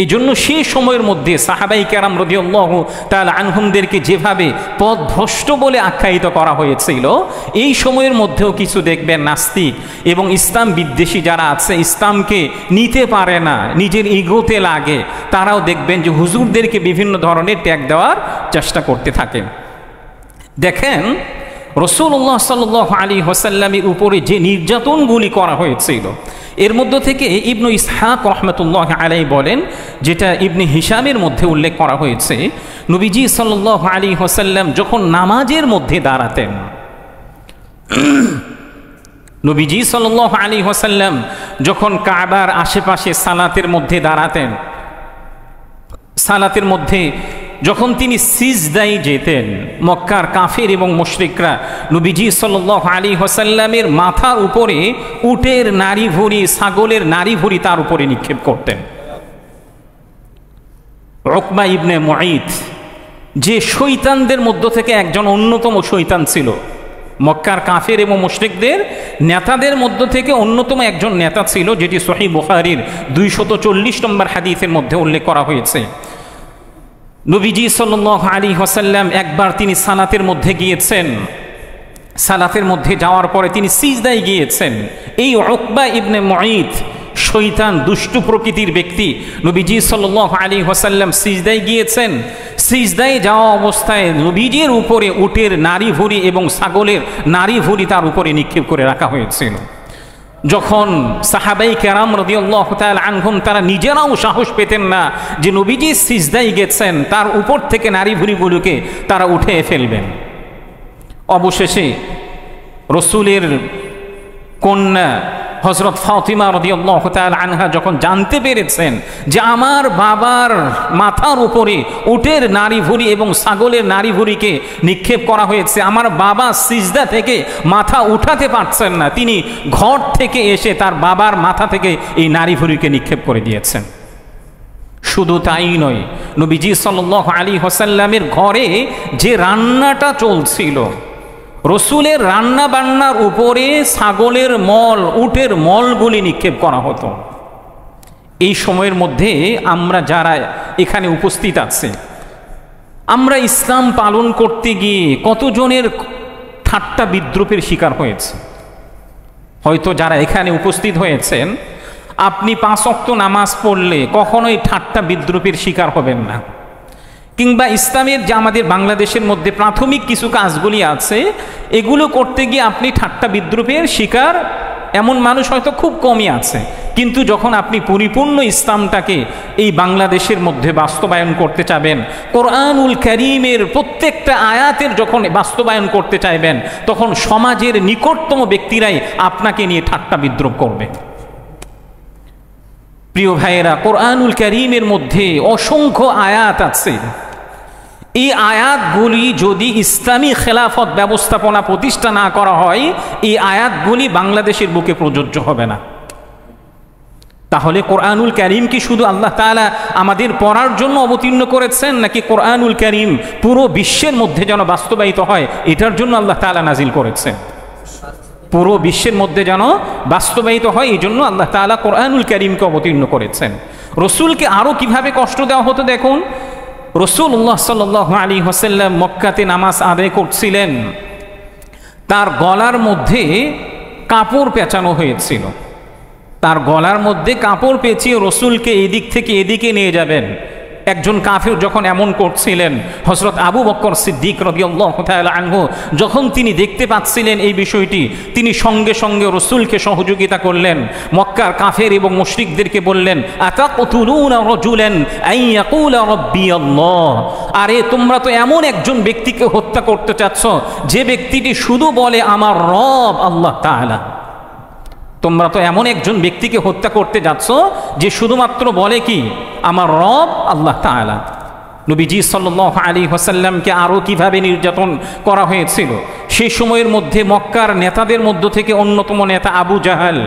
এই জন্য সেই সময়ের মধ্যে সাহাবাই কেরাম রাদিয়াল্লাহু তাআলা আনহুমদেরকে যেভাবে পথভ্রষ্ট বলে আখ্যায়িত করা হয়েছিল, এই সময়ের মধ্যেও কিছু দেখবেন নাস্তিক এবং ইসলাম বিদ্বেষী যারা আছে, ইসলামকে নিতে পারে না, নিজের ইগোতে লাগে, তারাও দেখবেন যে হুজুরদেরকে বিভিন্ন ধরনের ট্যাগ দেওয়ার চেষ্টা করতে থাকেন। দেখেন রাসূলুল্লাহ সাল্লাল্লাহু আলাইহি ওয়াসাল্লামের উপরে যে নির্যাতনগুলি করা হয়েছিল, এর মধ্য থেকে ইবনু ইসহাক রহমতুল্লাহ আলাইহি বলেন, যেটা ইবনে হিশামের মধ্যে উল্লেখ করা হয়েছে, নবীজি সাল্লাল্লাহু আলাইহি ওয়াসাল্লাম যখন নামাজের মধ্যে দাঁড়াতেন, নবীজি সাল্লাল্লাহু আলাইহি ওয়াসাল্লাম যখন কাবার আশেপাশে সালাতের মধ্যে দাঁড়াতেন, সালাতের মধ্যে যখন তিনি সিজদায় যেতেন, মক্কার কাফের এবং মুশরিকরা নবীজি সাল্লাল্লাহু আলাইহি ওয়াসাল্লামের মাথার উপরে উটের নাড়ি ভুঁড়ি, ছাগলের নাড়ি ভুঁড়ি তার উপরে নিক্ষেপ করতেন। উকবা ইবনে মুঈত, যে শয়তানদের মধ্য থেকে একজন অন্যতম শয়তান ছিল, মক্কার কাফের এবং মুশরিকদের নেতাদের মধ্য থেকে অন্যতম একজন নেতা ছিল, যেটি সহিহ বুখারীর 240 নম্বর হাদিসের মধ্যে উল্লেখ করা হয়েছে। নবীজি সাল্লাল্লাহু আলাইহি ওয়াসাল্লাম একবার তিনি সালাতের মধ্যে গিয়েছেন, সালাতের মধ্যে যাওয়ার পরে তিনি সিজদায় গিয়েছেন। এই উকবা ইবনে মুঈত, শয়তান দুষ্টু প্রকৃতির ব্যক্তি, নবীজি সাল্লাল্লাহু আলাইহি ওয়াসাল্লাম সিজদায় গিয়েছেন, সিজদায় যাওয়া অবস্থায় নবীজির উপরে উটের নাড়ি ভুঁড়ি এবং ছাগলের নাড়ি ভুঁড়ি তার উপরে নিক্ষেপ করে রাখা হয়েছিল। যখন সাহাবাই কেরাম রাদিয়াল্লাহু তাআলা আনহুম তারা নিজেরাও সাহস পেতেন না যে নবীজি সিজদায় গেছেন, তার উপর থেকে নাড়ি ভুঁড়িগুলোকে তারা উঠিয়ে ফেলবেন। অবশেষে রসুলের কন্যা হযরত ফাতিমা রাদিয়াল্লাহু তাআলা আনহা যখন জানতে পেরেছেন যে আমার বাবার মাথার উপরে উটের নাড়ি ভুঁড়ি এবং ছাগলের নাড়ি ভুঁড়িকে নিক্ষেপ করা হয়েছে, আমার বাবা সিজদা থেকে মাথা উঠাতে পারছেন না, তিনি ঘর থেকে এসে তার বাবার মাথা থেকে এই নাড়ি ভুঁড়িকে নিক্ষেপ করে দিয়েছেন। শুধু তাই নয়, নবীজি সাল্লাল্লাহু আলাইহি ওয়াসাল্লামের ঘরে যে রান্নাটা চলছিল, রসুলের রান্না বান্নার উপরে ছাগলের মল, উটের মলগুলি নিক্ষেপ করা হতো। এই সময়ের মধ্যে আমরা যারা এখানে উপস্থিত আছি, আমরা ইসলাম পালন করতে গিয়ে কতজনের ঠাট্টা বিদ্রুপের শিকার হয়েছে। হয়তো যারা এখানে উপস্থিত হয়েছেন, আপনি 5 ওয়াক্ত নামাজ পড়লে কখনোই ঠাট্টা বিদ্রুপের শিকার হবেন না, কিংবা ইসলামের যে আমাদের বাংলাদেশের মধ্যে প্রাথমিক কিছু কাজগুলি আছে, এগুলো করতে গিয়ে আপনি ঠাট্টা বিদ্রুপের শিকার এমন মানুষ হয়তো খুব কমই আছে। কিন্তু যখন আপনি পরিপূর্ণ ইসলামটাকে এই বাংলাদেশের মধ্যে বাস্তবায়ন করতে চাবেন, কোরআনুল কারীমের প্রত্যেকটা আয়াতের যখন বাস্তবায়ন করতে চাইবেন, তখন সমাজের নিকটতম ব্যক্তিরাই আপনাকে নিয়ে ঠাট্টা বিদ্রুপ করবে। প্রিয় ভাইয়েরা, কোরআনুল কারীমের মধ্যে অসংখ্য আয়াত আছে। এই আয়াতগুলি যদি ইসলামী খেলাফত ব্যবস্থাপনা প্রতিষ্ঠা না করা হয়, এই আয়াতগুলি বাংলাদেশের বুকে প্রযোজ্য হবে না। তাহলে কোরআনুল কারীম কি শুধু আল্লাহ তাআলা আমাদের পড়ার জন্য অবতীর্ণ করেছেন, নাকি কোরআনুল কারীম পুরো বিশ্বের মধ্যে যেন বাস্তবায়িত হয় এটার জন্য আল্লাহ তাআলা নাজিল করেছেন? পুরো বিশ্বের মধ্যে যেন বাস্তবায়িত হয় এই জন্য আল্লাহ তাআলা কোরআনুল কারীমকে অবতীর্ণ করেছেন। রসুলকে আরও কিভাবে কষ্ট দেওয়া হতো দেখুন। রাসূলুল্লাহ সাল্লাল্লাহু আলাইহি ওয়াসাল্লাম মক্কাতে নামাজ আদায় করছিলেন, তার গলার মধ্যে কাপড় পেঁচানো হয়েছিল। তার গলার মধ্যে কাপড় পেঁচিয়ে রসুলকে এদিক থেকে এদিকে নিয়ে যাবেন। একজন কাফির যখন এমন করছিলেন, হযরত আবু বকর সিদ্দিক রাদিয়াল্লাহু তাআলা আনহু যখন তিনি দেখতে পাচ্ছিলেন এই বিষয়টি, তিনি সঙ্গে সঙ্গে রসুলকে সহযোগিতা করলেন। মক্কার কাফের এবং মুশরিকদেরকে বললেন, আতাকতুলুনা রাজুলান আন ইয়াকুলা রাব্বি আল্লাহ, আরে তোমরা তো এমন একজন ব্যক্তিকে হত্যা করতে চাচ্ছ যে ব্যক্তিটি শুধু বলে আমার রব আল্লাহ তাআলা। তোমরা তো এমন একজন ব্যক্তিকে হত্যা করতে যাচ্ছ যে শুধুমাত্র বলে কি আমার রব আল্লাহ তাআলা। নবীজি সাল্লাল্লাহু আলাইহি ওয়াসাল্লামকে আরও কিভাবে নির্যাতন করা হয়েছিল। সেই সময়ের মধ্যে মক্কার নেতাদের মধ্য থেকে অন্যতম নেতা আবু জাহাল,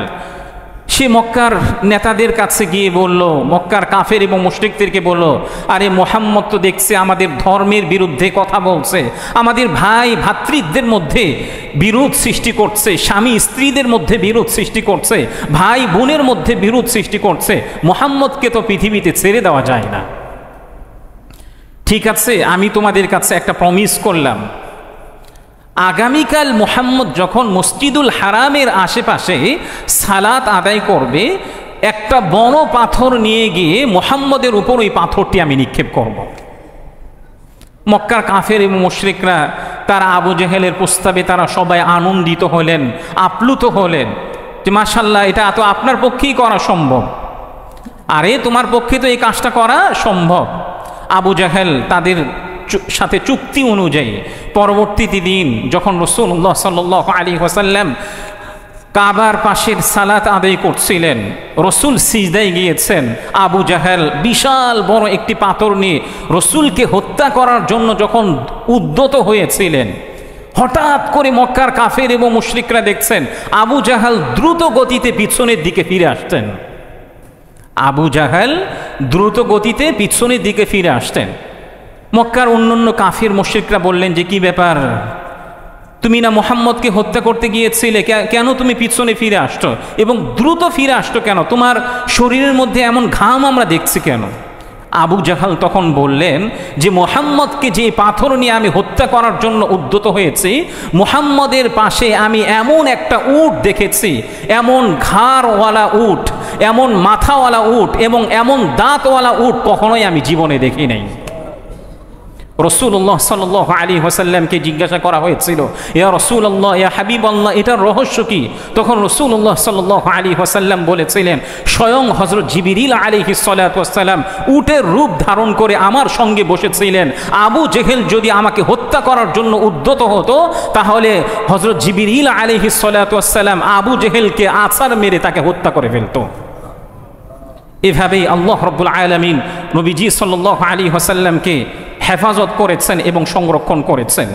সে মক্কার নেতাদের কাছে গিয়ে বলল, মক্কার কাফের এবং মুশরিকদেরকে বলল, আরে মুহাম্মদ তো দেখছে আমাদের ধর্মের বিরুদ্ধে কথা বলছে, আমাদের ভাই ভাতৃদের মধ্যে বিরোধ সৃষ্টি করছে, স্বামী স্ত্রীদের মধ্যে বিরোধ সৃষ্টি করছে, ভাই বোনের মধ্যে বিরোধ সৃষ্টি করছে, মুহাম্মদকে তো পৃথিবীতে ছেড়ে দেওয়া যায় না। ঠিক আছে, আমি তোমাদের কাছে একটা প্রমিস করলাম, আগামীকাল মুহাম্মদ যখন মসজিদুল হারামের আশেপাশে সালাত আদায় করবে, একটা বড় পাথর নিয়ে গিয়ে মুহাম্মদের উপর ওই পাথরটি আমি নিক্ষেপ করব। মক্কার কাফের এবং মুশরিকরা তারা আবু জেহেলের প্রস্তাবে তারা সবাই আনন্দিত হলেন, আপ্লুত হলেন যে মাশাআল্লাহ, এটা তো আপনার পক্ষেই করা সম্ভব। আরে তোমার পক্ষে তো এই কাজটা করা সম্ভব। আবু জেহেল তাদের সাথে চুক্তি অনুযায়ী পরবর্তী দিন যখন রাসূলুল্লাহ সাল্লাল্লাহু আলাইহি ওয়াসাল্লাম কাবার পাশের সালাত আদায় করছিলেন, রসুল সিজদায় গিয়েছেন, আবু জাহেল বিশাল বড় একটি পাথর নিয়ে রসুলকে হত্যা করার জন্য যখন উদ্যত হয়েছিলেন, হঠাৎ করে মক্কার কাফের এবং মুশরিকরা দেখছেন আবু জাহেল দ্রুত গতিতে পিছনের দিকে ফিরে আসতেন। আবু জাহেল দ্রুত গতিতে পিছনের দিকে ফিরে আসতেন। মক্কার অন্যান্য কাফির মুশরিকরা বললেন যে কি ব্যাপার, তুমি না মুহাম্মদকে হত্যা করতে গিয়েছিলে, কেন তুমি পিছনে ফিরে আসছো এবং দ্রুত ফিরে আসছো কেন? তোমার শরীরের মধ্যে এমন ঘাম আমরা দেখছি কেন? আবু জাহাল তখন বললেন যে মুহাম্মদকে যে পাথর নিয়ে আমি হত্যা করার জন্য উদ্যত হয়েছি, মুহাম্মদের পাশে আমি এমন একটা উট দেখেছি, এমন ঘাড়ওয়ালা উট, এমন মাথাওয়ালা উট এবং এমন দাঁতওয়ালা উট কখনোই আমি জীবনে দেখি নাই। রাসূলুল্লাহ সাল্লাল্লাহু আলাইহি ওয়াসাল্লামকে জিজ্ঞাসা করা হয়েছিল, ইয়া রাসূলুল্লাহ, ইয়া হাবিবাল্লাহ, এটার রহস্য কি? তখন রাসূলুল্লাহ সাল্লাল্লাহু আলাইহি ওয়াসাল্লাম বলেছিলেন, স্বয়ং হযরত জিবরিল আলাইহিস সালাতু ওয়াস সালাম উটের রূপ ধারণ করে আমার সঙ্গে বসেছিলেন। আবু জেহেল যদি আমাকে হত্যা করার জন্য উদ্যত হতো, তাহলে হযরত জিবরিল আলাইহিস সালাতু ওয়াস সালাম আবু জেহেলকে আছাড় মেরে তাকে হত্যা করে ফেলতো। এভাবেই আল্লাহ রাব্বুল আলামিন নবীজি সাল্লাল্লাহু আলাইহি ওয়াসাল্লামকে হেফাজত করেছেন এবং সংরক্ষণ করেছেন।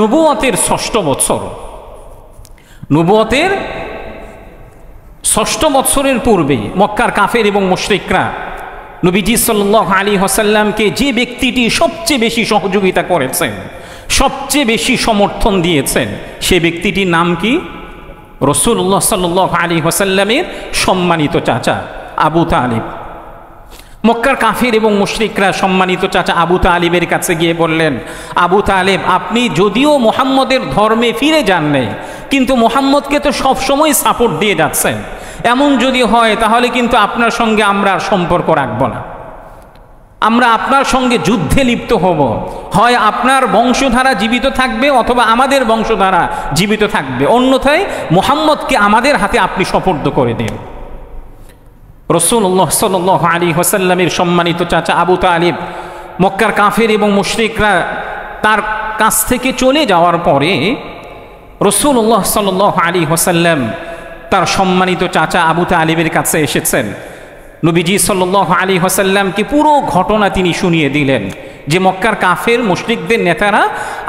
নবুয়তের ৬ষ্ঠ বছর, নবুয়তের ৬ষ্ঠ বছরের পূর্বেই মক্কার কাফের এবং মুশরিকরা নবীজি সাল্লাল্লাহু আলাইহি ওয়াসাল্লামকে যে ব্যক্তিটি সবচেয়ে বেশি সহযোগিতা করেছেন, সবচেয়ে বেশি সমর্থন দিয়েছেন, সে ব্যক্তিটির নাম কি? রাসূলুল্লাহ সাল্লাল্লাহু আলাইহি ওয়াসাল্লামের সম্মানিত চাচা আবু তালিব। মক্কার কাফির এবং মুশরিকরা সম্মানিত চাচা আবু তালিবের কাছে গিয়ে বললেন, আবু তালিব, আপনি যদিও মুহাম্মদের ধর্মে ফিরে যান নাই, কিন্তু মুহাম্মদকে তো সবসময় সাপোর্ট দিয়ে যাচ্ছেন। এমন যদি হয় তাহলে কিন্তু আপনার সঙ্গে আমরা সম্পর্ক রাখব না, আমরা আপনার সঙ্গে যুদ্ধে লিপ্ত হব। হয় আপনার বংশধারা জীবিত থাকবে অথবা আমাদের বংশধারা জীবিত থাকবে, অন্যথায় মুহাম্মদকে আমাদের হাতে আপনি সোপর্দ করে দিন। রাসূলুল্লাহ সাল্লাল্লাহু আলাইহি ওয়াসাল্লামের সম্মানিত চাচা আবু তালিব মক্কার কাফের এবং মুশরিকরা তার কাছ থেকে চলে যাওয়ার পরে রাসূলুল্লাহ সাল্লাল্লাহু আলাইহি ওয়াসাল্লাম তার সম্মানিত চাচা আবু তালিবের কাছে এসেছেন। নবীজি সাল্লাল্লাহু আলাইহি ওয়াসাল্লামকে পুরো ঘটনা তিনি শুনিয়ে দিলেন যে মক্কার কাফের মুশরিকদের নেতারা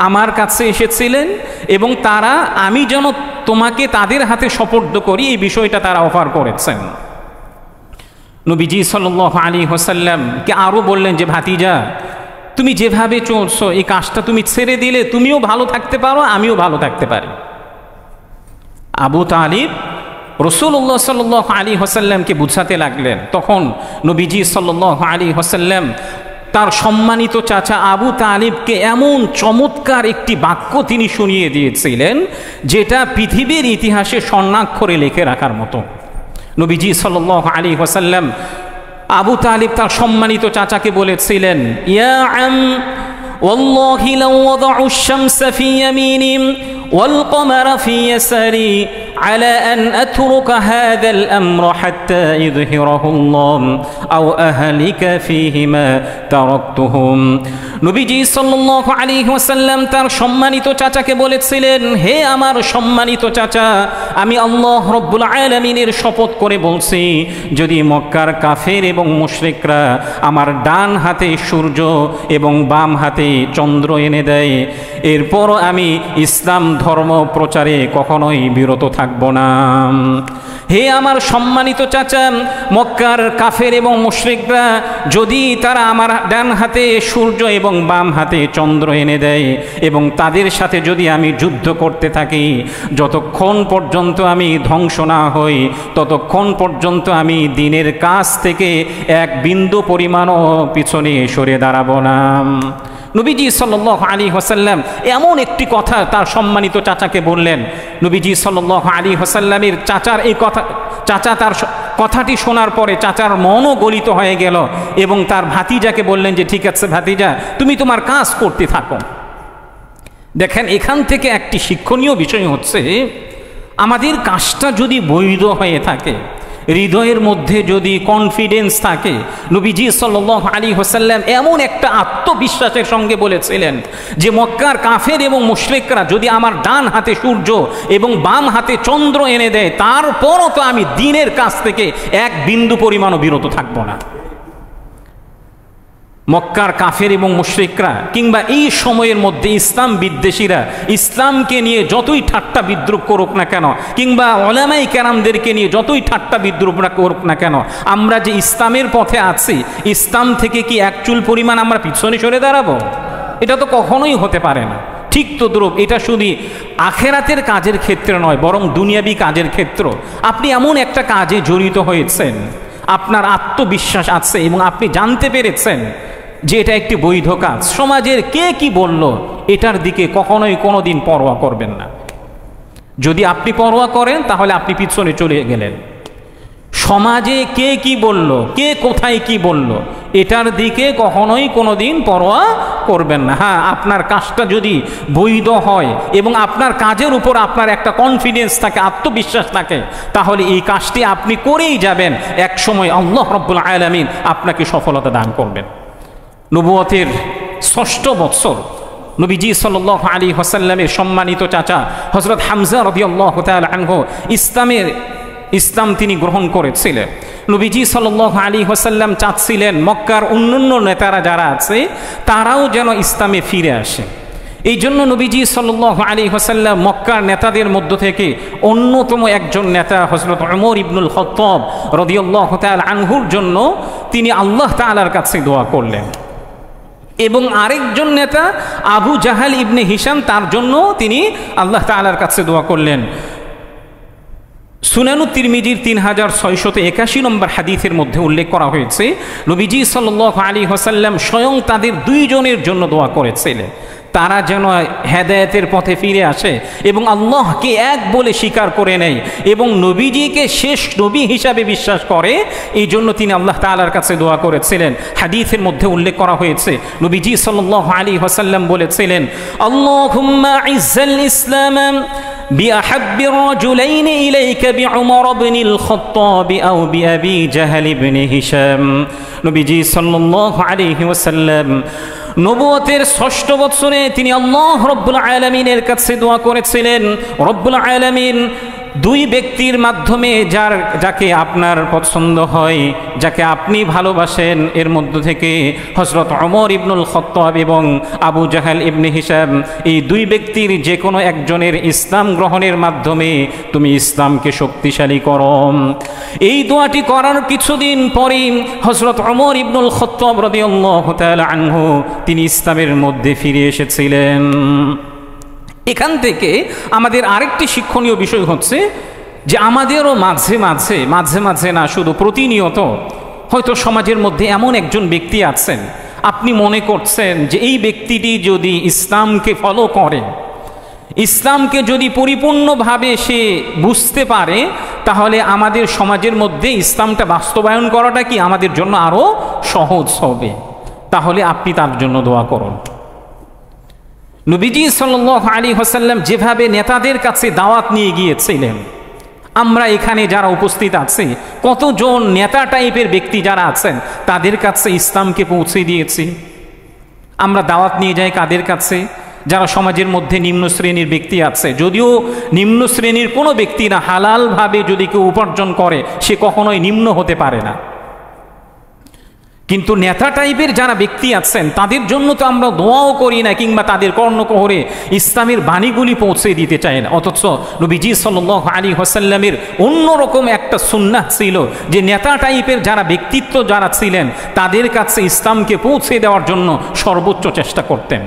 আমার কাছে এসেছিলেন এবং তারা আমি যেন তোমাকে তাদের হাতে সোপর্দ করি এই বিষয়টা তারা অফার করেছেন। নবীজি সাল্লাল্লাহু আলাইহি ওয়াসাল্লামকে আরও বললেন যে ভাতিজা, তুমি যেভাবে চলছো এই কাজটা তুমি ছেড়ে দিলে তুমিও ভালো থাকতে পারো, আমিও ভালো থাকতে পারি। আবু তালিব রাসূলুল্লাহ সাল্লাল্লাহু আলাইহি ওয়াসাল্লামকে বুঝাতে লাগলেন। তখন নবীজি সাল্লাল্লাহু আলাইহি ওয়াসাল্লাম তার সম্মানিত চাচা আবু তালিবকে এমন চমৎকার একটি বাক্য তিনি শুনিয়ে দিয়েছিলেন যেটা পৃথিবীর ইতিহাসে স্বর্ণাক্ষরে লিখে রাখার মতো। নবীজি সাল্লাল্লাহু আলাইহি ওয়াসাল্লাম আবু তালিব তার সম্মানিত চাচাকে বলেছিলেন, ইয়া আম ওয়াল্লাহি লাউ ওয়াদাউ আশ-শামসা ফি ইয়ামিনি ওয়াল কমারা ফি ইয়াসারি على أن أترك هذا الأمر حتى يظهره الله أو أهلك فيهما تركتهم। নবীজি সাল্লাল্লাহু আলাইহি ওয়াসাল্লাম তার সম্মানিত চাচাকে বলেছিলেন, হে আমার সম্মানিত চাচা, আমি আল্লাহ রব্বুল আলামিনের শপথ করে বলছি, যদি মক্কার কাফের এবং মুশরিকরা আমার ডান হাতে সূর্য এবং বাম হাতে চন্দ্র এনে দেয়, এরপরও আমি ইসলাম ধর্ম প্রচারে কখনোই বিরত থাকব না। হে আমার সম্মানিত চাচা, মক্কার কাফের এবং মুশরিকরা যদি তারা আমার ডান হাতে সূর্য এবং বাম হাতে চন্দ্র এনে দেয় এবং তাদের সাথে যদি আমি যুদ্ধ করতে থাকি, যতক্ষণ পর্যন্ত আমি ধ্বংস না হই ততক্ষণ পর্যন্ত আমি দিনের কাজ থেকে এক বিন্দু পরিমাণও পিছনে সরে দাঁড়াবো না। নবীজি সাল্লাল্লাহু আলাইহি ওয়াসাল্লাম এমন একটি কথা তার সম্মানিত চাচাকে বললেন। নবীজি সাল্লাল্লাহু আলাইহি ওয়াসাল্লামের চাচার এই চাচা তার কথাটি শোনার পরে চাচার মনও গলিত হয়ে গেল এবং তার ভাতিজাকে বললেন যে ঠিক আছে ভাতিজা, তুমি তোমার কাজ করতে থাকো। দেখেন, এখান থেকে একটি শিক্ষণীয় বিষয় হচ্ছে, আমাদের কাজটা যদি বৈধ হয়ে থাকে, হৃদয়ের মধ্যে যদি কনফিডেন্স থাকে, নবীজি সাল্লাল্লাহু আলাইহি ওয়াসাল্লাম এমন একটা আত্মবিশ্বাসের সঙ্গে বলেছিলেন যে মক্কার কাফের এবং মুশরিকরা যদি আমার ডান হাতে সূর্য এবং বাম হাতে চন্দ্র এনে দেয়, তারপরও তো আমি দ্বীনের কাছ থেকে এক বিন্দু পরিমাণও বিরত থাকব না। মক্কার কাফের এবং মুশরিকরা কিংবা এই সময়ের মধ্যে ইসলাম বিদ্বেষীরা ইসলামকে নিয়ে যতই ঠাট্টা বিদ্রুপ করুক না কেন, কিংবা উলামায়ে কেরামদেরকে নিয়ে যতই ঠাট্টা বিদ্রুপ করুক না কেন, আমরা যে ইসলামের পথে আছি, ইসলাম থেকে কি এক চুল পরিমাণ আমরা পিছনে সরে দাঁড়াবো? এটা তো কখনোই হতে পারে না। ঠিক তদ্রূপ এটা শুধু আখেরাতের কাজের ক্ষেত্রে নয়, বরং দুনিয়াবি কাজের ক্ষেত্র। আপনি এমন একটা কাজে জড়িত হয়েছেন, আপনার আত্মবিশ্বাস আছে এবং আপনি জানতে পেরেছেন যে এটা একটি বৈধ কাজ, সমাজের কে কি বলল এটার দিকে কখনোই কোনোদিন পরোয়া করবেন না। যদি আপনি পরোয়া করেন তাহলে আপনি পিছনে চলে গেলেন। সমাজে কে কি বলল, কে কোথায় কি বলল, এটার দিকে কখনোই কোনোদিন পরোয়া করবেন না। হ্যাঁ, আপনার কাজটা যদি বৈধ হয় এবং আপনার কাজের উপর আপনার একটা কনফিডেন্স থাকে, আত্মবিশ্বাস থাকে, তাহলে এই কাজটি আপনি করেই যাবেন। এক সময় আল্লাহ রাব্বুল আলামিন আপনাকে সফলতা দান করবেন। নবুয়তের ৬ষ্ঠ বৎসর নবীজি সাল্লাল্লাহু আলাইহি ওয়াসাল্লামের সম্মানিত চাচা হযরত হামজা রাদিয়াল্লাহু তাআলা আনহু ইসলাম তিনি গ্রহণ করেছিলেন। নবীজি সাল্লাল্লাহু আলাইহি ওয়াসাল্লাম চাচ্ছিলেন মক্কার অন্যান্য নেতারা যারা আছে তারাও যেন ইসলামে ফিরে আসে। এই জন্য নবীজি সাল্লাল্লাহু আলাইহি ওয়াসাল্লাম মক্কার নেতাদের মধ্য থেকে অন্যতম একজন নেতা হযরত ওমর ইবনুল খাত্তাব রাদিয়াল্লাহু তাআলা আনহুর জন্য তিনি আল্লাহ তাআলার কাছে দোয়া করলেন, এবং আরেকজন নেতা আবু জাহাল ইবনে হিশাম, তার জন্য তিনি আল্লাহ তাআলার কাছে দোয়া করলেন। সুনানু তিরমিজির 3681 নম্বর হাদিসের মধ্যে উল্লেখ করা হয়েছে নবীজি সাল্লাল্লাহু আলাইহি ওয়াসাল্লাম স্বয়ং তাদের দুইজনের জন্য দোয়া করেছিলেন, তারা যেন হেদায়েতের পথে ফিরে আসে এবং আল্লাহকে এক বলে স্বীকার করে নেয় এবং নবীজিকে শেষ নবী হিসাবে বিশ্বাস করে। এই জন্য তিনি আল্লাহ তাআলার কাছে দোয়া করেছিলেন। হাদিসের মধ্যে উল্লেখ করা হয়েছে নবীজি সাল্লাল্লাহু আলাইহি ওয়াসাল্লাম বলেছিলেন, আল্লাহুম্মা ইজ্জাল ইসলাম بأحب الرجلين إليك بعمر بن الخطاب أو بأبي جهل بن هشام। নবীজি সাল্লাল্লাহু আলাইহি ওয়াসাল্লাম নবুয়তের ৬ষ্ঠ বৎসরে তিনি আল্লাহ রব্বুল আলামিনের কাছে দোয়া করেছিলেন, রব্বুল আলামিন দুই ব্যক্তির মাধ্যমে যাকে আপনার পছন্দ হয়, যাকে আপনি ভালোবাসেন, এর মধ্য থেকে হযরত ওমর ইবনুল খাত্তাব এবং আবু জাহাল ইবনে হিশাম, এই দুই ব্যক্তির যে কোনো একজনের ইসলাম গ্রহণের মাধ্যমে তুমি ইসলামকে শক্তিশালী করো। এই দোয়াটি করার কিছুদিন পরেই হযরত ওমর ইবনুল খাত্তাব রাদিয়াল্লাহু তাআলা আনহু তিনি ইসলামের মধ্যে ফিরে এসেছিলেন। এখান থেকে আমাদের আরেকটি শিক্ষণীয় বিষয় হচ্ছে যে আমাদেরও মাঝে মাঝে না, শুধু প্রতিনিয়ত হয়তো সমাজের মধ্যে এমন একজন ব্যক্তি আছেন, আপনি মনে করছেন যে এই ব্যক্তিটি যদি ইসলামকে ফলো করে, ইসলামকে যদি পরিপূর্ণভাবে সে বুঝতে পারে, তাহলে আমাদের সমাজের মধ্যে ইসলামটা বাস্তবায়ন করাটা কি আমাদের জন্য আরও সহজ হবে। তাহলে আপনি তার জন্য দোয়া করুন। নবীজি সাল্লাল্লাহু আলাইহি ওয়াসাল্লাম যেভাবে নেতাদের কাছে দাওয়াত নিয়ে গিয়েছিলেন, আমরা এখানে যারা উপস্থিত আছি কতজন নেতা টাইপের ব্যক্তি যারা আছেন তাদের কাছে ইসলামকে পৌঁছে দিয়েছি। আমরা দাওয়াত নিয়ে যাই কাদের কাছে? যারা সমাজের মধ্যে নিম্ন শ্রেণীর ব্যক্তি আছে, যদিও নিম্ন শ্রেণীর কোনো ব্যক্তি না, হালালভাবে যদি কেউ উপার্জন করে সে কখনোই নিম্ন হতে পারে না। কিন্তু নেতা টাইপের যারা ব্যক্তি আছেন তাদের জন্য তো আমরা দোয়াও করি না, কিংবা তাদের কর্ণকোহরে ইসলামের বাণীগুলি পৌঁছে দিতে চাই না। অথচ নবীজি সাল্লাল্লাহু আলাইহি ওয়াসাল্লামের অন্যরকম একটা সুন্নাহ ছিল যে নেতা টাইপের যারা ব্যক্তিত্ব যারা ছিলেন তাদের কাছে ইসলামকে পৌঁছে দেওয়ার জন্য সর্বোচ্চ চেষ্টা করতেন।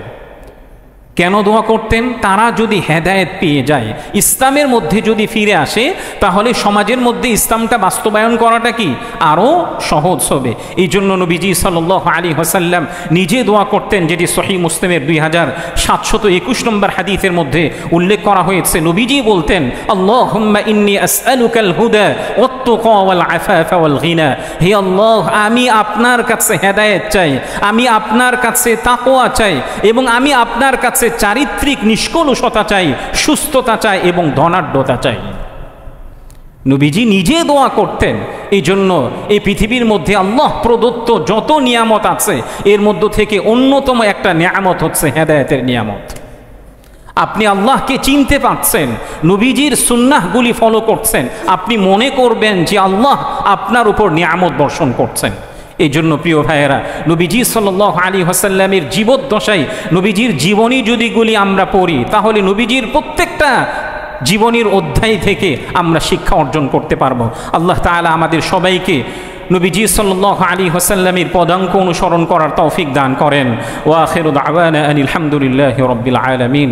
কেন দোয়া করতেন? তারা যদি হেদায়েত পেয়ে যায়, ইসলামের মধ্যে যদি ফিরে আসে, তাহলে সমাজের মধ্যে ইসলামটা বাস্তবায়ন করাটা কি আরও সহজ হবে। এই জন্য নবীজি সাল্লাল্লাহু আলাইহি ওয়াসাল্লাম নিজে দোয়া করতেন, যেটি সহিহ মুসলিমের 2721 নম্বর হাদিসের মধ্যে উল্লেখ করা হয়েছে। নবীজি বলতেন, আল্লাহুম্মা ইন্নী আসআলুকাল হুদা ওয়াত তুকা ওয়াল আফাফা ওয়াল গিনা। হে আল্লাহ, আমি আপনার কাছে হেদায়েত চাই, আমি আপনার কাছে তাকওয়া চাই, এবং আমি আপনার কাছে চারিত্রিক নিষ্কলুষতা চাই, সুস্থতা চাই এবং ধনাঢ্যতা চাই। নবীজি নিজে দোয়া করতেন। এই জন্য এই পৃথিবীর মধ্যে আল্লাহ প্রদত্ত যত নিয়ামত আছে এর মধ্য থেকে অন্যতম একটা নিয়ামত হচ্ছে হেদায়েতের নিয়ামত। আপনি আল্লাহকে চিনতে পারছেন, নবীজির সুন্নাহগুলি ফলো করছেন, আপনি মনে করবেন যে আল্লাহ আপনার উপর নিয়ামত বর্ষণ করছেন। এই জন্য প্রিয় ভাইয়েরা, নবীজি সাল্লাল্লাহু আলাইহি ওয়াসাল্লামের জীবদ্দশায় নবীজির জীবনী যদিগুলি আমরা পড়ি, তাহলে নবীজির প্রত্যেকটা জীবনীর অধ্যায় থেকে আমরা শিক্ষা অর্জন করতে পারবো। আল্লাহ তাআলা আমাদের সবাইকে নবীজি সাল্লাল্লাহু আলাইহি ওয়াসাল্লামের পদাঙ্ক অনুসরণ করার তৌফিক দান করেন। ওয়া আখিরু দাওয়ানা আনিল হামদুলিল্লাহি রাব্বিল আলামিন।